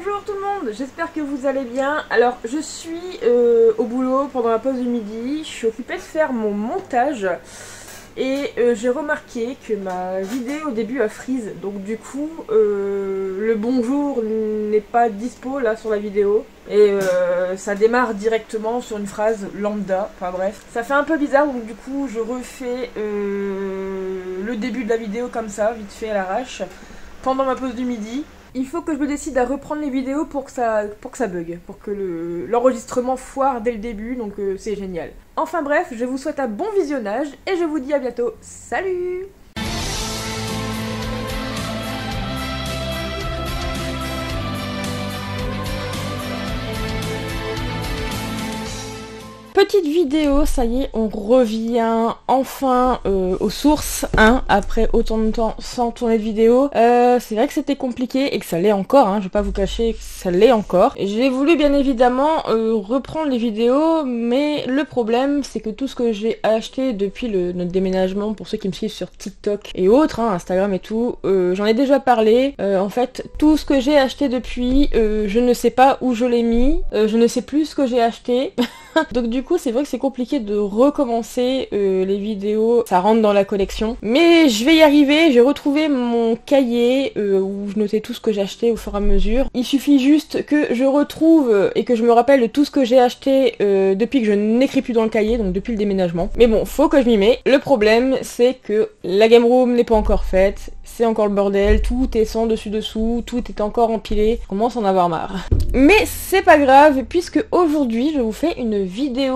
Bonjour tout le monde, j'espère que vous allez bien. Alors je suis au boulot pendant la pause du midi, je suis occupée de faire mon montage et j'ai remarqué que ma vidéo au début a freeze, donc du coup le bonjour n'est pas dispo là sur la vidéo et ça démarre directement sur une phrase lambda, enfin bref, ça fait un peu bizarre, donc du coup je refais le début de la vidéo comme ça, vite fait à l'arrache, pendant ma pause du midi. Il faut que je me décide à reprendre les vidéos pour que ça bug, pour que l'enregistrement foire dès le début, donc c'est génial. Enfin bref, je vous souhaite un bon visionnage et je vous dis à bientôt. Salut! Petite vidéo, ça y est, on revient enfin aux sources, hein, après autant de temps sans tourner de vidéo. C'est vrai que c'était compliqué et que ça l'est encore, hein, je vais pas vous cacher que ça l'est encore. J'ai voulu bien évidemment reprendre les vidéos, mais le problème c'est que tout ce que j'ai acheté depuis notre déménagement, pour ceux qui me suivent sur TikTok et autres, hein, Instagram et tout, j'en ai déjà parlé. En fait, tout ce que j'ai acheté depuis, je ne sais pas où je l'ai mis, je ne sais plus ce que j'ai acheté. Donc du coup c'est vrai que c'est compliqué de recommencer les vidéos, ça rentre dans la collection. Mais je vais y arriver, j'ai retrouvé mon cahier où je notais tout ce que j'ai acheté au fur et à mesure. Il suffit juste que je retrouve et que je me rappelle de tout ce que j'ai acheté depuis que je n'écris plus dans le cahier, donc depuis le déménagement. Mais bon, faut que je m'y mets. Le problème c'est que la game room n'est pas encore faite, c'est encore le bordel, tout est sans dessus-dessous, tout est encore empilé, je commence à en avoir marre. Mais c'est pas grave, puisque aujourd'hui je vous fais une vidéo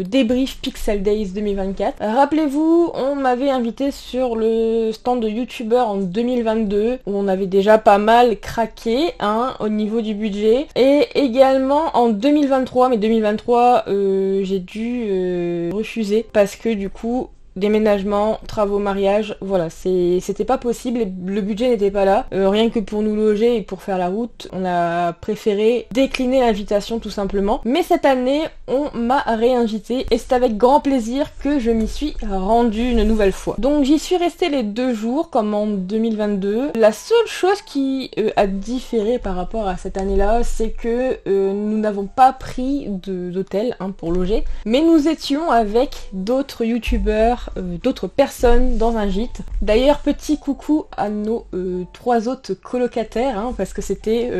débrief Pixel Days 2024. Rappelez-vous, on m'avait invité sur le stand de youtubeur en 2022, où on avait déjà pas mal craqué, hein, au niveau du budget. Et également en 2023, mais 2023 j'ai dû refuser, parce que du coup, déménagement, travaux, mariage, voilà, c'était pas possible, le budget n'était pas là, rien que pour nous loger et pour faire la route, on a préféré décliner l'invitation tout simplement. Mais cette année, on m'a réinvité et c'est avec grand plaisir que je m'y suis rendue une nouvelle fois. Donc j'y suis restée les 2 jours comme en 2022. La seule chose qui a différé par rapport à cette année-là, c'est que nous n'avons pas pris d'hôtel, hein, pour loger, mais nous étions avec d'autres youtubeurs, d'autres personnes dans un gîte. D'ailleurs, petit coucou à nos 3 autres colocataires, hein, parce que c'était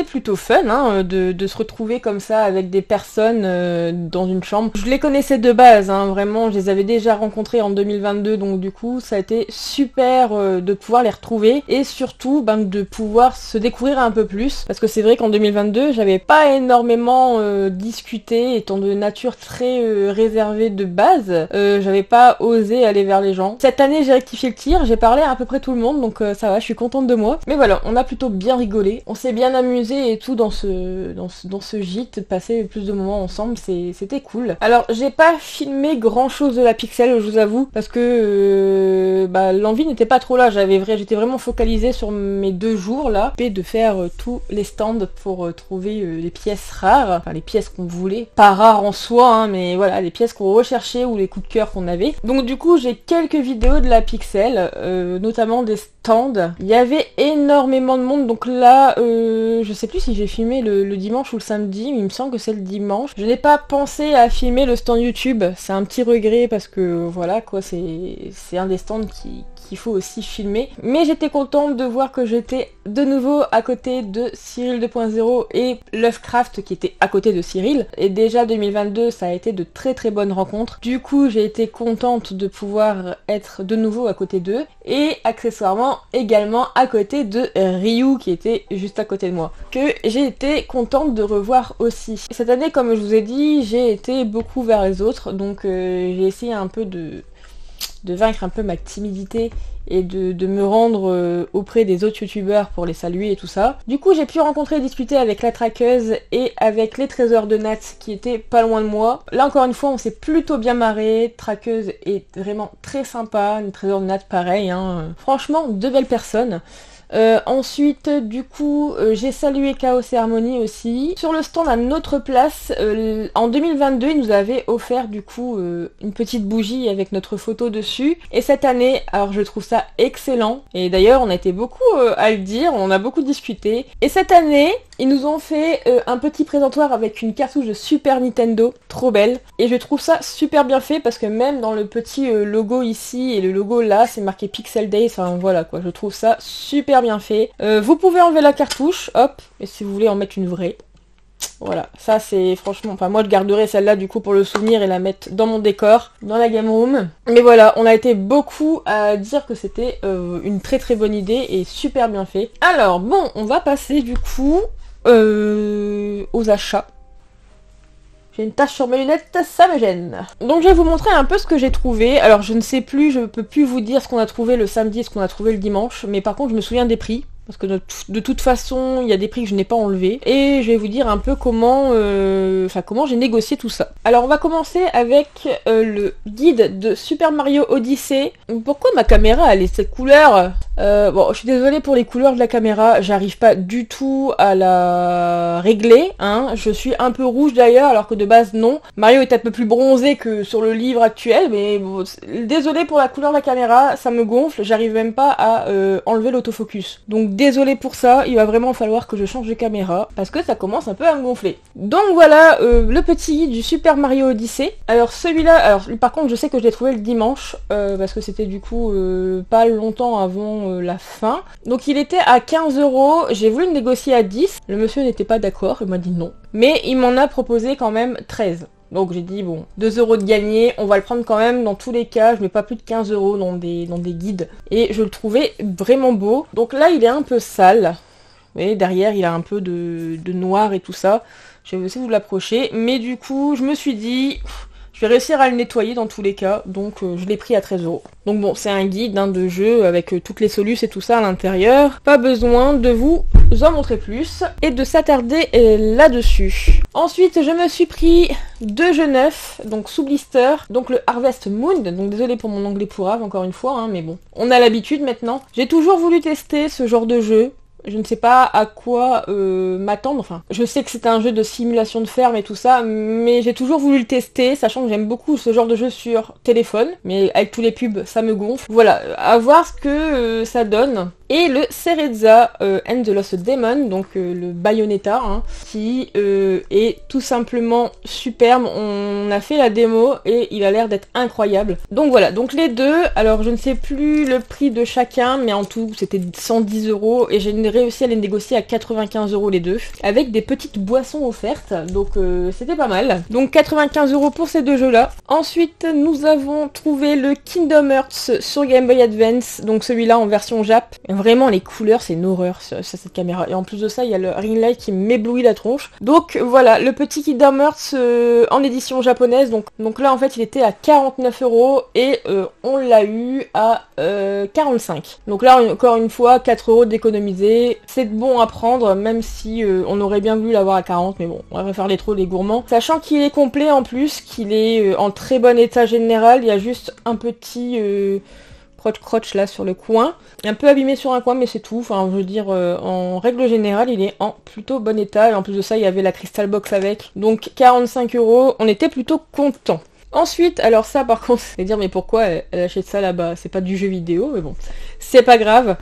plutôt fun, hein, de se retrouver comme ça avec des personnes dans une chambre. Je les connaissais de base, hein, vraiment, je les avais déjà rencontrés en 2022, donc du coup ça a été super de pouvoir les retrouver et surtout de pouvoir se découvrir un peu plus, parce que c'est vrai qu'en 2022 j'avais pas énormément discuté, étant de nature très réservée de base, j'avais pas osé aller vers les gens. Cette année j'ai rectifié le tir, j'ai parlé à peu près tout le monde, donc ça va, je suis contente de moi. Mais voilà, on a plutôt bien rigolé, on s'est bien amusé et tout dans ce gîte, passer plus de moments ensemble, c'était cool. Alors j'ai pas filmé grand chose de la Pixel, je vous avoue, parce que l'envie n'était pas trop là, j'étais vraiment focalisée sur mes 2 jours là, et de faire tous les stands pour trouver les pièces rares, enfin les pièces qu'on voulait, pas rares en soi, hein, mais voilà, les pièces qu'on recherchait ou les coups de cœur qu'on avait. Donc du coup j'ai quelques vidéos de la Pixel, notamment des stands. Il y avait énormément de monde, donc là je sais plus si j'ai filmé le dimanche ou le samedi, mais il me semble que c'est le dimanche. Je n'ai pas pensé à filmer le stand YouTube, c'est un petit regret parce que voilà quoi, c'est un des stands qu'il faut aussi filmer. Mais j'étais contente de voir que j'étais de nouveau à côté de Cyril 2.0 et Lovecraft qui était à côté de Cyril. Et déjà 2022 ça a été de très très bonnes rencontres. Du coup j'ai été contente de pouvoir être de nouveau à côté d'eux et accessoirement également à côté de Ryu qui était juste à côté de moi, que j'ai été contente de revoir aussi. Cette année, comme je vous ai dit, j'ai été beaucoup vers les autres, donc j'ai essayé un peu de vaincre un peu ma timidité et de me rendre auprès des autres youtubeurs pour les saluer et tout ça. Du coup j'ai pu rencontrer et discuter avec la traqueuse et avec les trésors de Nat qui étaient pas loin de moi. Là encore une fois on s'est plutôt bien marré, traqueuse est vraiment très sympa, les trésors de Nat pareil, hein. Franchement 2 belles personnes. Ensuite, du coup, j'ai salué Chaos et Harmonie aussi. Sur le stand à notre place, en 2022, ils nous avaient offert du coup une petite bougie avec notre photo dessus. Et cette année, alors je trouve ça excellent. Et d'ailleurs, on a été beaucoup à le dire, on a beaucoup discuté. Et cette année, ils nous ont fait un petit présentoir avec une cartouche de Super Nintendo, trop belle. Et je trouve ça super bien fait parce que même dans le petit logo ici et le logo là, c'est marqué Pixel Days, enfin voilà quoi, je trouve ça super bien fait. Vous pouvez enlever la cartouche, hop, et si vous voulez en mettre une vraie. Voilà, ça c'est franchement, enfin moi je garderai celle-là du coup pour le souvenir et la mettre dans mon décor, dans la game room. Mais voilà, on a été beaucoup à dire que c'était une très très bonne idée et super bien fait. Alors bon, on va passer du coup aux achats. J'ai une tache sur mes lunettes, ça me gêne. Donc je vais vous montrer un peu ce que j'ai trouvé. Alors je ne sais plus, je peux plus vous dire ce qu'on a trouvé le samedi et ce qu'on a trouvé le dimanche, mais par contre je me souviens des prix. Parce que de toute façon, il y a des prix que je n'ai pas enlevés. Et je vais vous dire un peu comment j'ai négocié tout ça. Alors on va commencer avec le guide de Super Mario Odyssey. Pourquoi ma caméra elle est cette couleur bon, je suis désolée pour les couleurs de la caméra. J'arrive pas du tout à la régler. Hein. Je suis un peu rouge d'ailleurs, alors que de base non. Mario est un peu plus bronzé que sur le livre actuel. Mais bon, désolée pour la couleur de la caméra, ça me gonfle. J'arrive même pas à enlever l'autofocus. Donc désolé pour ça, il va vraiment falloir que je change de caméra parce que ça commence un peu à me gonfler. Donc voilà le petit guide du Super Mario Odyssey. Alors celui-là, alors par contre je sais que je l'ai trouvé le dimanche parce que c'était du coup pas longtemps avant la fin. Donc il était à 15 €, j'ai voulu le négocier à 10. Le monsieur n'était pas d'accord, il m'a dit non. Mais il m'en a proposé quand même 13. Donc j'ai dit bon, 2 € de gagné, on va le prendre quand même dans tous les cas, je mets pas plus de 15 € dans des guides. Et je le trouvais vraiment beau. Donc là il est un peu sale. Vous voyez, derrière il a un peu de noir et tout ça. Je vais essayer de vous l'approcher. Mais du coup je me suis dit, je vais réussir à le nettoyer dans tous les cas. Donc je l'ai pris à 13 €. Donc bon, c'est un guide de jeu avec toutes les solutions et tout ça à l'intérieur. Pas besoin de vous en montrer plus et de s'attarder là-dessus. Ensuite, je me suis pris 2 jeux neufs, donc sous blister, donc le Harvest Moon, donc désolé pour mon anglais pourrave encore une fois, hein, mais bon, on a l'habitude maintenant. J'ai toujours voulu tester ce genre de jeu. Je ne sais pas à quoi m'attendre, enfin, je sais que c'est un jeu de simulation de ferme et tout ça, mais j'ai toujours voulu le tester, sachant que j'aime beaucoup ce genre de jeu sur téléphone, mais avec tous les pubs, ça me gonfle. Voilà, à voir ce que ça donne. Et le Cereza and the Lost Demon, donc le Bayonetta, hein, qui est tout simplement superbe. On a fait la démo et il a l'air d'être incroyable. Donc voilà, donc les deux, alors je ne sais plus le prix de chacun, mais en tout c'était 110 € et j'ai réussi à les négocier à 95 € les deux, avec des petites boissons offertes, donc c'était pas mal. Donc 95 € pour ces deux jeux-là. Ensuite, nous avons trouvé le Kingdom Hearts sur Game Boy Advance, donc celui-là en version Jap. Vraiment, les couleurs, c'est une horreur sur cette caméra. Et en plus de ça, il y a le ring light qui m'éblouit la tronche. Donc voilà, le petit Kingdom Hearts en édition japonaise. Donc là, en fait, il était à 49 € et on l'a eu à 45. Donc là, encore une fois, 4 € d'économiser. C'est bon à prendre, même si on aurait bien voulu l'avoir à 40. Mais bon, on va faire les trop les gourmands. Sachant qu'il est complet en plus, qu'il est en très bon état général. Il y a juste un petit... croche là sur le coin, un peu abîmé sur un coin mais c'est tout, enfin je veux dire en règle générale il est en plutôt bon état et en plus de ça il y avait la Crystal Box avec, donc 45 €, on était plutôt content. Ensuite, alors ça par contre, c'est dire mais pourquoi elle achète ça là-bas, c'est pas du jeu vidéo, mais bon, c'est pas grave.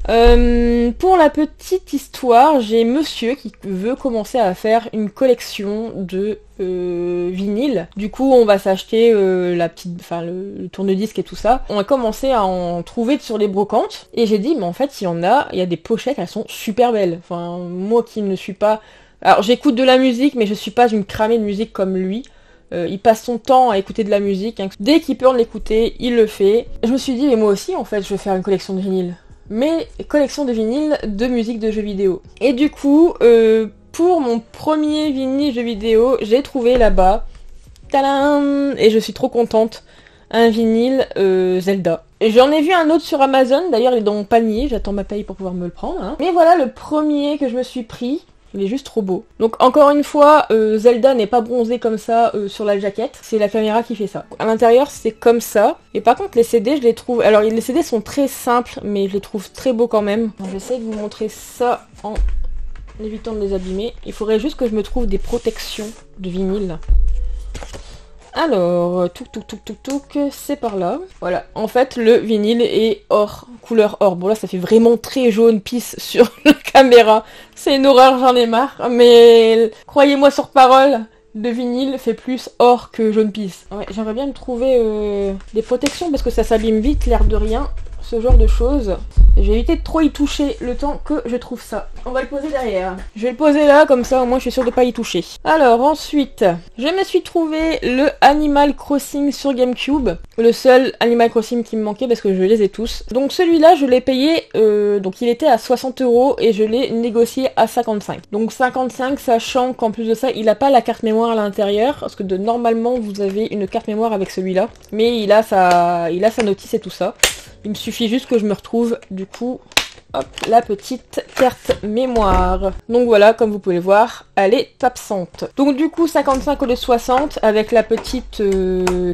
Pour la petite histoire, j'ai monsieur qui veut commencer à faire une collection de vinyle. Du coup, on va s'acheter le tourne-disque et tout ça. On a commencé à en trouver sur les brocantes et j'ai dit mais en fait il y a des pochettes, elles sont super belles. Enfin, moi qui ne suis pas... Alors j'écoute de la musique mais je suis pas une cramée de musique comme lui. Il passe son temps à écouter de la musique. Hein. Dès qu'il peut en l'écouter, il le fait. Je me suis dit mais moi aussi en fait je vais faire une collection de vinyle. Mais collection de vinyles de musique de jeux vidéo. Et du coup, pour mon premier vinyle jeu vidéo, j'ai trouvé là-bas, tadam, et je suis trop contente, un vinyle Zelda. J'en ai vu un autre sur Amazon, d'ailleurs il est dans mon panier, j'attends ma paye pour pouvoir me le prendre. Hein. Mais voilà le premier que je me suis pris, Il est juste trop beau. Donc encore une fois, Zelda n'est pas bronzé comme ça sur la jaquette. C'est la caméra qui fait ça. À l'intérieur, c'est comme ça. Et par contre, les CD, je les trouve... Alors, les CD sont très simples, mais je les trouve très beaux quand même. J'essaie de vous montrer ça en évitant de les abîmer. Il faudrait juste que je me trouve des protections de vinyle. Alors, c'est par là. Voilà, en fait, le vinyle est or, couleur or. Bon là, ça fait vraiment très jaune pisse sur la caméra. C'est une horreur, j'en ai marre. Mais croyez-moi sur parole, le vinyle fait plus or que jaune pisse. Ouais, j'aimerais bien me trouver des protections parce que ça s'abîme vite, l'air de rien. Ce genre de choses. J'ai évité de trop y toucher le temps que je trouve ça. On va le poser derrière. Je vais le poser là, comme ça au moins je suis sûre de pas y toucher. Alors ensuite, je me suis trouvé le Animal Crossing sur GameCube. Le seul Animal Crossing qui me manquait parce que je les ai tous. Donc celui-là, je l'ai payé, donc il était à 60 € et je l'ai négocié à 55. Donc 55, sachant qu'en plus de ça, il n'a pas la carte mémoire à l'intérieur. Parce que normalement, vous avez une carte mémoire avec celui-là. Mais il a sa notice et tout ça. Il me suffit juste que je me retrouve, du coup, hop, la petite carte mémoire. Donc voilà, comme vous pouvez voir, elle est absente. Donc du coup, 55 au lieu de 60, avec la petite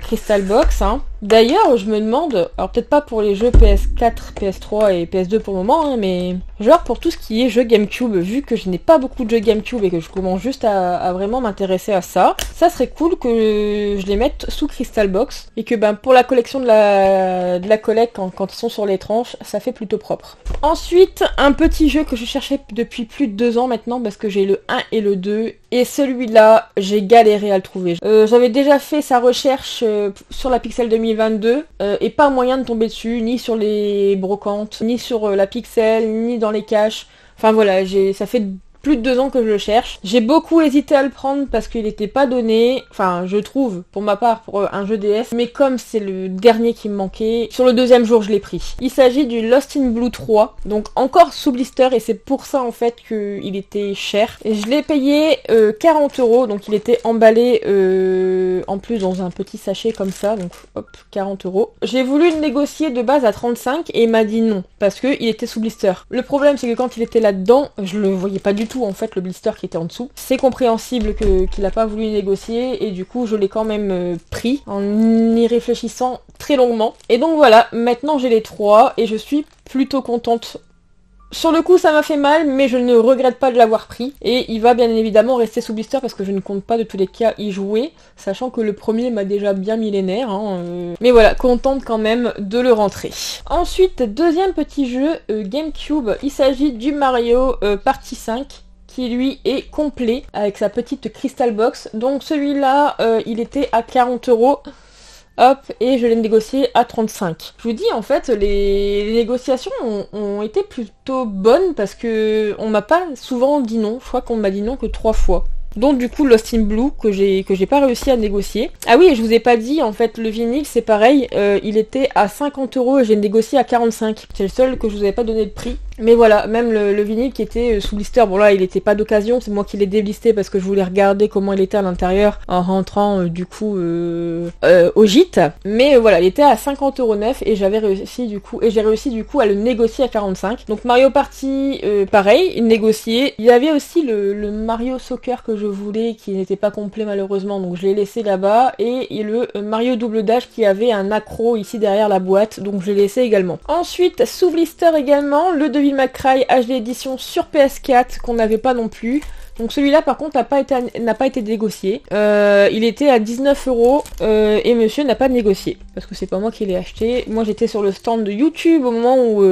Crystal Box, hein. D'ailleurs, je me demande, alors peut-être pas pour les jeux PS4, PS3 et PS2 pour le moment, hein, mais genre pour tout ce qui est jeux GameCube, vu que je n'ai pas beaucoup de jeux GameCube et que je commence juste à vraiment m'intéresser à ça, ça serait cool que je les mette sous Crystal Box et que ben pour la collection de la collecte, quand ils sont sur les tranches, ça fait plutôt propre. Ensuite, un petit jeu que je cherchais depuis plus de 2 ans maintenant parce que j'ai le 1 et le 2 et celui-là, j'ai galéré à le trouver. J'avais déjà fait sa recherche sur la Pixel 2022 et pas moyen de tomber dessus, ni sur les brocantes, ni sur la Pixel, ni dans les caches. Enfin voilà, ça fait plus de 2 ans que je le cherche. J'ai beaucoup hésité à le prendre parce qu'il n'était pas donné, enfin je trouve, pour ma part, pour un jeu DS, mais comme c'est le dernier qui me manquait, sur le 2e jour je l'ai pris. Il s'agit du Lost in Blue 3, donc encore sous blister et c'est pour ça en fait qu'il était cher. Et je l'ai payé 40 €, donc il était emballé en plus dans un petit sachet comme ça, donc hop, 40 €. J'ai voulu le négocier de base à 35 et il m'a dit non, parce qu'il était sous blister. Le problème c'est que quand il était là-dedans, je le voyais pas du tout en fait le blister qui était en dessous. C'est compréhensible qu'il a pas voulu négocier et du coup je l'ai quand même pris en y réfléchissant très longuement. Et donc voilà, maintenant j'ai les 3 et je suis plutôt contente. Sur le coup ça m'a fait mal mais je ne regrette pas de l'avoir pris et il va bien évidemment rester sous blister parce que je ne compte pas de tous les cas y jouer, sachant que le premier m'a déjà bien mis les nerfs, hein, mais voilà, contente quand même de le rentrer. Ensuite, deuxième petit jeu GameCube, il s'agit du Mario Party 5 qui lui est complet avec sa petite Crystal Box. Donc celui-là il était à 40 €. Hop, et je l'ai négocié à 35. Je vous dis, en fait, les négociations ont été plutôt bonnes parce que on m'a pas souvent dit non. Je crois qu'on m'a dit non que 3 fois. Donc du coup Lost in Blue que j'ai pas réussi à négocier. Ah oui, et je vous ai pas dit, en fait le vinyle c'est pareil, il était à 50 € et j'ai négocié à 45. C'est le seul que je vous avais pas donné de prix. Mais voilà, même le vinyle qui était sous blister, bon là il était pas d'occasion, c'est moi qui l'ai déblisté parce que je voulais regarder comment il était à l'intérieur en rentrant du coup au gîte. Mais voilà, il était à 50 € neuf et j'ai réussi du coup à le négocier à 45. Donc Mario Party pareil, négocié. Il y avait aussi le Mario Soccer que je voulais qui n'était pas complet malheureusement, donc je l'ai laissé là-bas, et le Mario Double Dash qui avait un accro ici derrière la boîte, donc je l'ai laissé également. Ensuite, sous blister également, le Devil May Cry HD Edition sur PS4 qu'on n'avait pas non plus. Donc celui-là par contre n'a pas été négocié. Il était à 19 € et monsieur n'a pas négocié. Parce que c'est pas moi qui l'ai acheté. Moi j'étais sur le stand de YouTube au moment où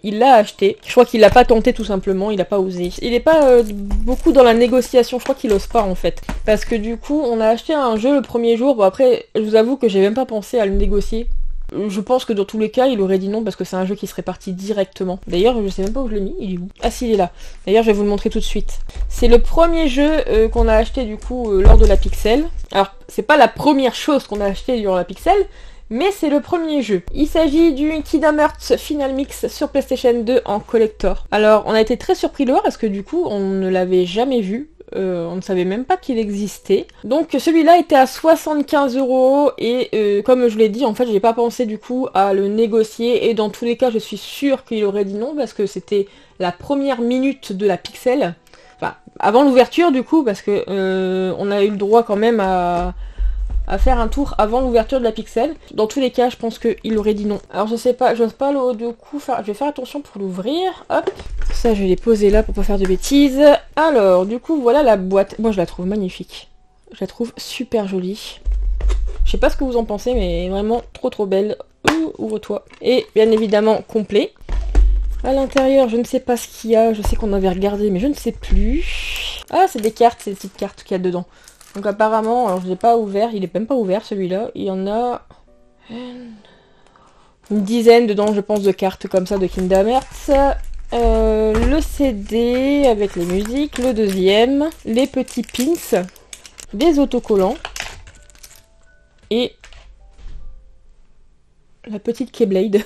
il l'a acheté. Je crois qu'il l'a pas tenté tout simplement, il a pas osé. Il est pas beaucoup dans la négociation, je crois qu'il ose pas en fait. Parce que du coup on a acheté un jeu le premier jour. Bon après je vous avoue que j'ai même pas pensé à le négocier. Je pense que dans tous les cas, il aurait dit non parce que c'est un jeu qui serait parti directement. D'ailleurs, je sais même pas où je l'ai mis, il est où? Ah si, il est là. D'ailleurs, je vais vous le montrer tout de suite. C'est le premier jeu qu'on a acheté du coup lors de la Pixel. Alors, c'est pas la première chose qu'on a acheté durant la Pixel, mais c'est le premier jeu. Il s'agit du Kingdom Hearts Final Mix sur PlayStation 2 en collector. Alors, on a été très surpris de le voir parce que du coup, on ne l'avait jamais vu. On ne savait même pas qu'il existait. Donc celui-là était à 75 € et comme je l'ai dit, en fait j'ai pas pensé du coup à le négocier et dans tous les cas je suis sûre qu'il aurait dit non parce que c'était la première minute de la Pixel. Enfin, avant l'ouverture du coup, parce que on a eu le droit quand même à faire un tour avant l'ouverture de la Pixel. Dans tous les cas, je pense qu'il aurait dit non. Alors je sais pas, j'ose pas du coup faire... Je vais faire attention pour l'ouvrir. Hop. Ça, je vais les poser là pour pas faire de bêtises. Alors, du coup, voilà la boîte. Moi, je la trouve magnifique. Je la trouve super jolie. Je sais pas ce que vous en pensez, mais vraiment trop belle. Ouvre-toi. Et bien évidemment, complet. À l'intérieur, je ne sais pas ce qu'il y a. Je sais qu'on avait regardé, mais je ne sais plus. Ah, c'est des cartes, c'est des petites cartes qu'il y a dedans. Donc apparemment, alors je l'ai pas ouvert, il est même pas ouvert celui-là. Il y en a une dizaine dedans, je pense, de cartes comme ça de Kingdom Hearts. Le CD avec les musiques, le deuxième, les petits pins, des autocollants et la petite Keyblade.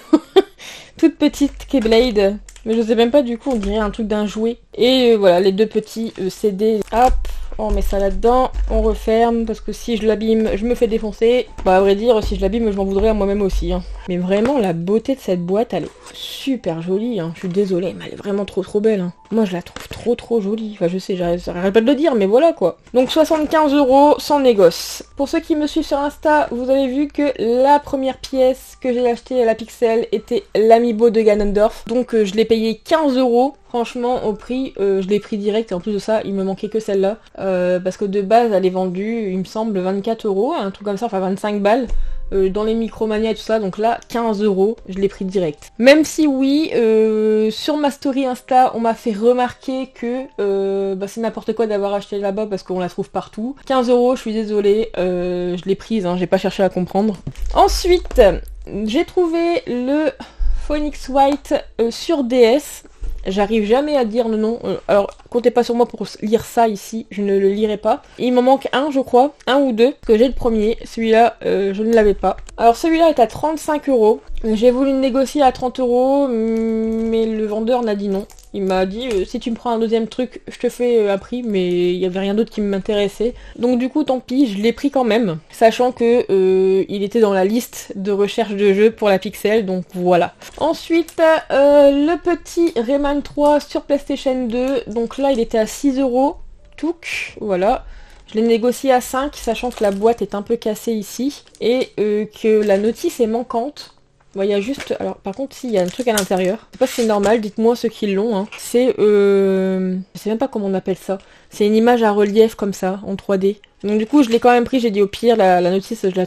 Toute petite Keyblade. Mais je sais même pas, du coup, on dirait un truc d'un jouet. Et voilà, les deux petits CD. Hop, on met ça là-dedans, on referme, parce que si je l'abîme, je me fais défoncer. Bah, à vrai dire, si je l'abîme, je m'en voudrais à moi-même aussi. Hein. Mais vraiment, la beauté de cette boîte, elle est super jolie. Hein. Je suis désolée, mais elle est vraiment trop belle. Hein. Moi, je la trouve trop jolie. Enfin, je sais, j'arrête pas de le dire, mais voilà, quoi. Donc, 75 € sans négoce. Pour ceux qui me suivent sur Insta, vous avez vu que la première pièce que j'ai achetée à la Pixel était l'Amiibo de Ganondorf. Donc, je l'ai payé 15 €. Franchement, au prix, je l'ai pris direct, et en plus de ça, il me manquait que celle-là. Parce que de base, elle est vendue, il me semble, 24 €, un truc comme ça, enfin 25 balles. Dans les Micromania et tout ça, donc là 15 €, je l'ai pris direct. Même si oui, sur ma story Insta, on m'a fait remarquer que c'est n'importe quoi d'avoir acheté là-bas parce qu'on la trouve partout. 15 €, je suis désolée, je l'ai prise, hein, j'ai pas cherché à comprendre. Ensuite, j'ai trouvé le Phoenix White sur DS. J'arrive jamais à dire le nom. Alors, comptez pas sur moi pour lire ça ici. Je ne le lirai pas. Il m'en manque un, je crois. Un ou deux. Parce que j'ai le premier. Celui-là, je ne l'avais pas. Alors, celui-là est à 35 €. J'ai voulu le négocier à 30 €. Mais le vendeur n'a dit non. Il m'a dit, si tu me prends un deuxième truc, je te fais un prix, mais il n'y avait rien d'autre qui m'intéressait. Donc du coup, tant pis, je l'ai pris quand même, sachant que il était dans la liste de recherche de jeux pour la Pixel, donc voilà. Ensuite, le petit Rayman 3 sur PlayStation 2, donc là, il était à 6 €, touc, voilà. Je l'ai négocié à 5, sachant que la boîte est un peu cassée ici, et que la notice est manquante. Bon, il y a juste... Alors, par contre, si, il y a un truc à l'intérieur. Je sais pas si c'est normal, dites-moi ceux qui l'ont. Hein. C'est... Je sais même pas comment on appelle ça. C'est une image à relief, comme ça, en 3D. Donc du coup, je l'ai quand même pris. J'ai dit au pire, la notice, je la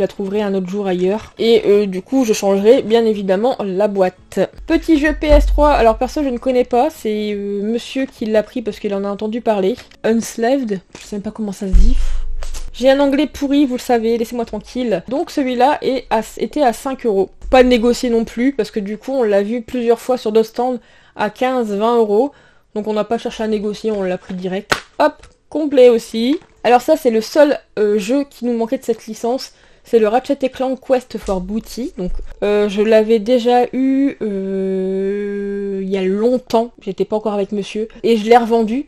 trouverai un autre jour ailleurs. Et du coup, je changerai, bien évidemment, la boîte. Petit jeu PS3. Alors, perso, je ne connais pas. C'est monsieur qui l'a pris parce qu'il en a entendu parler. Unslaved. Je sais même pas comment ça se dit. J'ai un anglais pourri, vous le savez, laissez-moi tranquille. Donc celui-là était à 5 €. Pas de négocier non plus, parce que du coup, on l'a vu plusieurs fois sur d'autres stands à 15-20 €. Donc on n'a pas cherché à négocier, on l'a pris direct. Hop, complet aussi. Alors ça, c'est le seul jeu qui nous manquait de cette licence. C'est le Ratchet & Clank Quest for Booty. Donc je l'avais déjà eu il y a longtemps. J'étais pas encore avec monsieur. Et je l'ai revendu.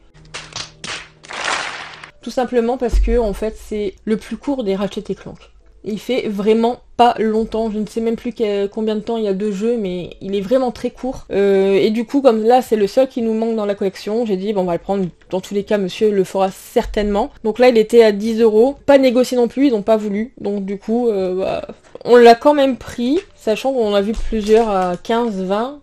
Tout simplement parce que, en fait, c'est le plus court des Ratchet & Clank. Il fait vraiment pas longtemps, je ne sais même plus combien de temps il y a de jeux, mais il est vraiment très court. Et du coup, comme là, c'est le seul qui nous manque dans la collection, j'ai dit, bon, on va le prendre. Dans tous les cas, monsieur le fera certainement. Donc là, il était à 10 €. Pas négocié non plus, ils n'ont pas voulu. Donc du coup, on l'a quand même pris, sachant qu'on a vu plusieurs à 15-20.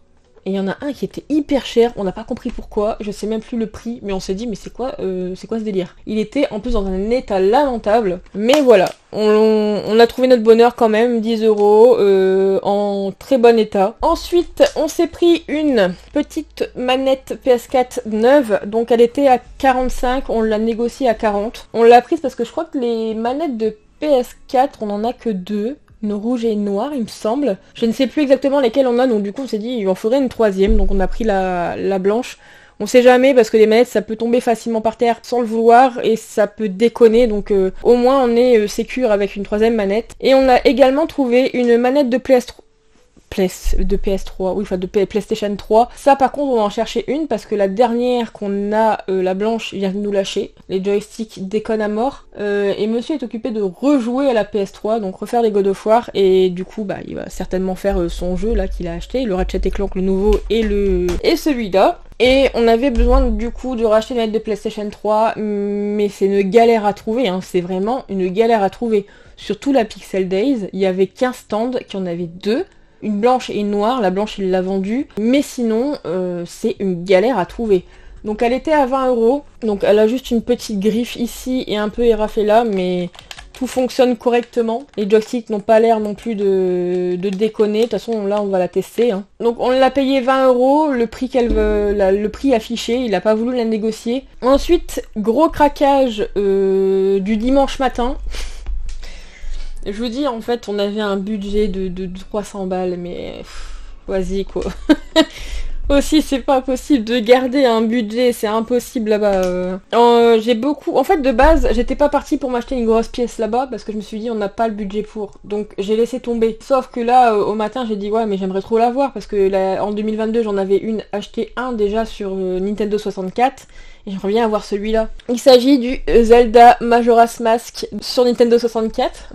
Et il y en a un qui était hyper cher, on n'a pas compris pourquoi, je sais même plus le prix, mais on s'est dit mais c'est quoi ce délire? Il était en plus dans un état lamentable, mais voilà, on a trouvé notre bonheur quand même, 10 € en très bon état. Ensuite, on s'est pris une petite manette PS4 neuve, donc elle était à 45, on l'a négociée à 40. On l'a prise parce que je crois que les manettes de PS4, on en a que 2. Une rouge et une noire, il me semble. Je ne sais plus exactement lesquelles on a, donc du coup on s'est dit il en faudrait une troisième, donc on a pris la blanche. On sait jamais parce que les manettes ça peut tomber facilement par terre sans le vouloir et ça peut déconner, donc au moins on est sécure avec une troisième manette. Et on a également trouvé une manette de PS3, oui, enfin de PlayStation 3. Ça par contre on va en chercher une parce que la dernière qu'on a, la blanche, vient de nous lâcher. Les joysticks déconnent à mort. Et monsieur est occupé de rejouer à la PS3, donc refaire les God of War. Et du coup il va certainement faire son jeu là qu'il a acheté, le Ratchet & Clank le nouveau et celui-là. Et on avait besoin du coup de racheter une manette de PlayStation 3, mais c'est une galère à trouver, hein. C'est vraiment une galère à trouver. Surtout la Pixel Days, il y avait 15 stands, qui en avait 2. Une blanche et une noire, la blanche il l'a vendue, mais sinon c'est une galère à trouver. Donc elle était à 20 €, donc elle a juste une petite griffe ici et un peu érafée là, mais tout fonctionne correctement. Les joysticks n'ont pas l'air non plus de déconner, de toute façon là on va la tester, hein. Donc on l'a payé 20 €, le prix le prix affiché, il n'a pas voulu la négocier. Ensuite, gros craquage du dimanche matin. Je vous dis, en fait, on avait un budget de 300 balles, mais vas-y, quoi. Aussi, c'est pas possible de garder un budget, c'est impossible là-bas. J'ai beaucoup... En fait, de base, j'étais pas partie pour m'acheter une grosse pièce là-bas, parce que je me suis dit, on n'a pas le budget pour. Donc, j'ai laissé tomber. Sauf que là, au matin, j'ai dit, ouais, mais j'aimerais trop l'avoir, parce que là, en 2022, j'en avais acheté un déjà sur Nintendo 64, et j'aimerais bien avoir celui-là. Il s'agit du Zelda Majora's Mask sur Nintendo 64.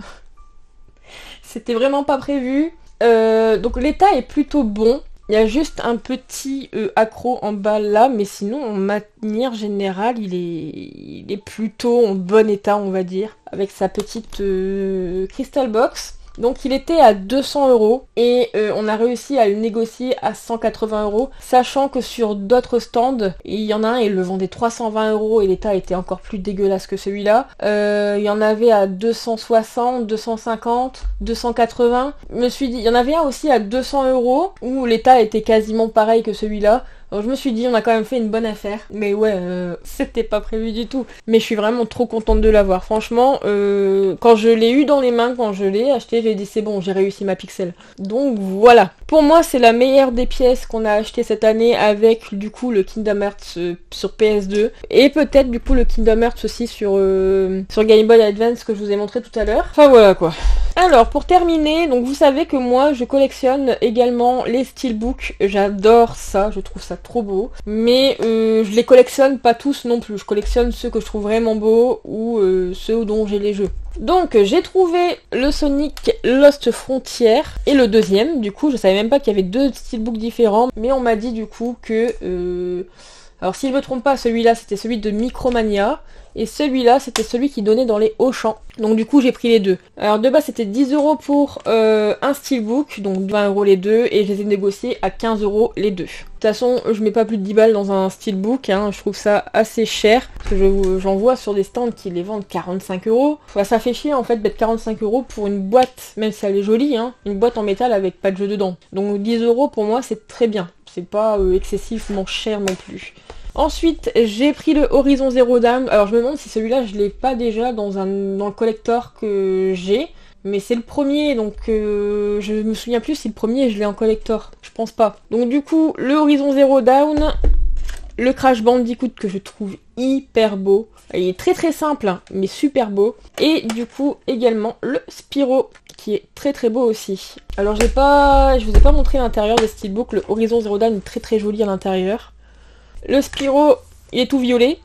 C'était vraiment pas prévu. Donc l'état est plutôt bon. Il y a juste un petit accroc en bas là, mais sinon en manière générale il est plutôt en bon état, on va dire, avec sa petite Crystal Box. Donc il était à 200 € et on a réussi à le négocier à 180 €, sachant que sur d'autres stands, il y en a un, il le vendait 320 € et l'état était encore plus dégueulasse que celui-là. Il y en avait à 260, 250, 280. Je me suis dit, il y en avait un aussi à 200 € où l'état était quasiment pareil que celui-là. Alors je me suis dit, on a quand même fait une bonne affaire. Mais ouais, c'était pas prévu du tout. Mais je suis vraiment trop contente de l'avoir. Franchement, quand je l'ai eu dans les mains, quand je l'ai acheté, j'ai dit c'est bon, j'ai réussi ma Pixel. Donc voilà. Pour moi, c'est la meilleure des pièces qu'on a achetées cette année, avec du coup le Kingdom Hearts sur PS2. Et peut-être du coup le Kingdom Hearts aussi sur Game Boy Advance que je vous ai montré tout à l'heure. Enfin voilà quoi. Alors pour terminer, donc vous savez que moi je collectionne également les steelbooks, j'adore ça, je trouve ça trop beau, mais je les collectionne pas tous non plus, je collectionne ceux que je trouve vraiment beaux ou ceux dont j'ai les jeux. Donc j'ai trouvé le Sonic Lost Frontier et le deuxième, du coup je savais même pas qu'il y avait 2 steelbooks différents, mais on m'a dit du coup que... Alors si je me trompe pas, celui-là c'était celui de Micromania, et celui-là c'était celui qui donnait dans les Auchan. Donc du coup j'ai pris les deux. Alors de base c'était 10 € pour un steelbook, donc 20 € les deux, et je les ai négociés à 15 € les deux. De toute façon je mets pas plus de 10 balles dans un steelbook, hein, je trouve ça assez cher, parce que j'en vois sur des stands qui les vendent 45 €. Enfin, ça fait chier en fait d'être 45 € pour une boîte, même si elle est jolie, hein, une boîte en métal avec pas de jeu dedans. Donc 10 € pour moi c'est très bien, c'est pas excessivement cher non plus. Ensuite, j'ai pris le Horizon Zero Dawn. Alors je me demande si celui-là je l'ai pas déjà dans le collector que j'ai. Mais c'est le premier, donc je me souviens plus si le premier je l'ai en collector. Je pense pas. Donc du coup, le Horizon Zero Dawn, le Crash Bandicoot que je trouve hyper beau. Il est très très simple, hein, mais super beau. Et du coup, également le Spyro, qui est très très beau aussi. Alors je vous ai pas montré l'intérieur des steelbooks. Le Horizon Zero Dawn est très très joli à l'intérieur. Le Spyro, il est tout violet.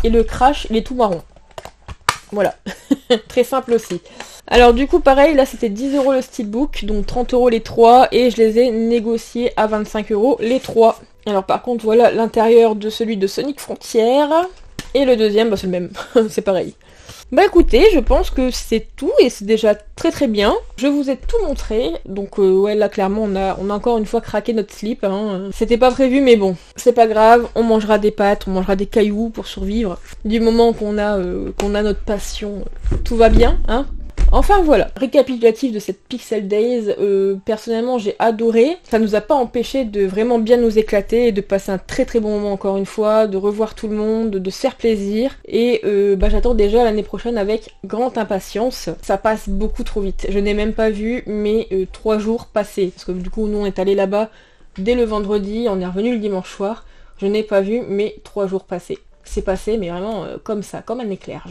Et le Crash, il est tout marron. Voilà. Très simple aussi. Alors du coup, pareil, là c'était 10 € le steelbook, donc 30 € les 3. Et je les ai négociés à 25 € les 3. Alors par contre, voilà l'intérieur de celui de Sonic Frontier. Et le deuxième, bah, c'est le même. C'est pareil. Bah écoutez, je pense que c'est tout et c'est déjà très très bien. Je vous ai tout montré, donc ouais là clairement on a encore une fois craqué notre slip, hein. C'était pas prévu mais bon, c'est pas grave, on mangera des pâtes, on mangera des cailloux pour survivre. Du moment qu'on a notre passion, tout va bien, hein. Enfin voilà, récapitulatif de cette Pixel Days, personnellement j'ai adoré, ça nous a pas empêché de vraiment bien nous éclater et de passer un très très bon moment encore une fois, de revoir tout le monde, de se faire plaisir, et bah, j'attends déjà l'année prochaine avec grande impatience. Ça passe beaucoup trop vite, je n'ai même pas vu mes 3 jours passés, parce que du coup nous on est allé là-bas dès le vendredi, on est revenu le dimanche soir, je n'ai pas vu mes 3 jours passés. C'est passé mais vraiment comme ça, comme un éclair,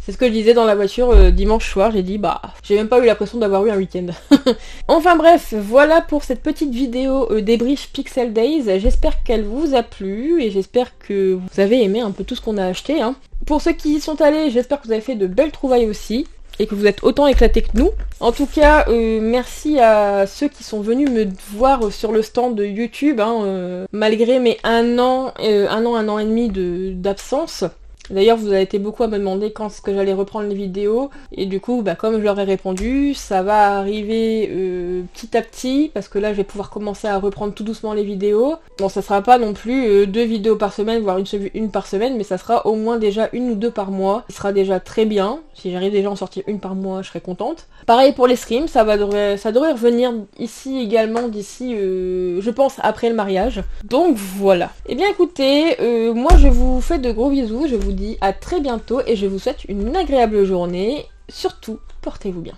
c'est ce que je disais dans la voiture dimanche soir, j'ai dit bah j'ai même pas eu l'impression d'avoir eu un week-end. Enfin bref, voilà pour cette petite vidéo débrief Pixel Days, j'espère qu'elle vous a plu et j'espère que vous avez aimé un peu tout ce qu'on a acheté, hein. Pour ceux qui y sont allés, j'espère que vous avez fait de belles trouvailles aussi. et que vous êtes autant éclatés que nous. En tout cas, merci à ceux qui sont venus me voir sur le stand de YouTube, hein, malgré mes un an et demi d'absence. D'ailleurs, vous avez été beaucoup à me demander quand est-ce que j'allais reprendre les vidéos, et du coup, bah, comme je leur ai répondu, ça va arriver petit à petit, parce que là, je vais pouvoir commencer à reprendre tout doucement les vidéos. Bon, ça sera pas non plus 2 vidéos par semaine, voire une par semaine, mais ça sera au moins déjà 1 ou 2 par mois. Ce sera déjà très bien. Si j'arrive déjà à en sortir 1 par mois, je serai contente. Pareil pour les streams, ça devrait revenir ici également, d'ici, je pense, après le mariage. Donc voilà. Eh bien écoutez, moi je vous fais de gros bisous, je vous dis à très bientôt et je vous souhaite une agréable journée. Surtout, portez-vous bien.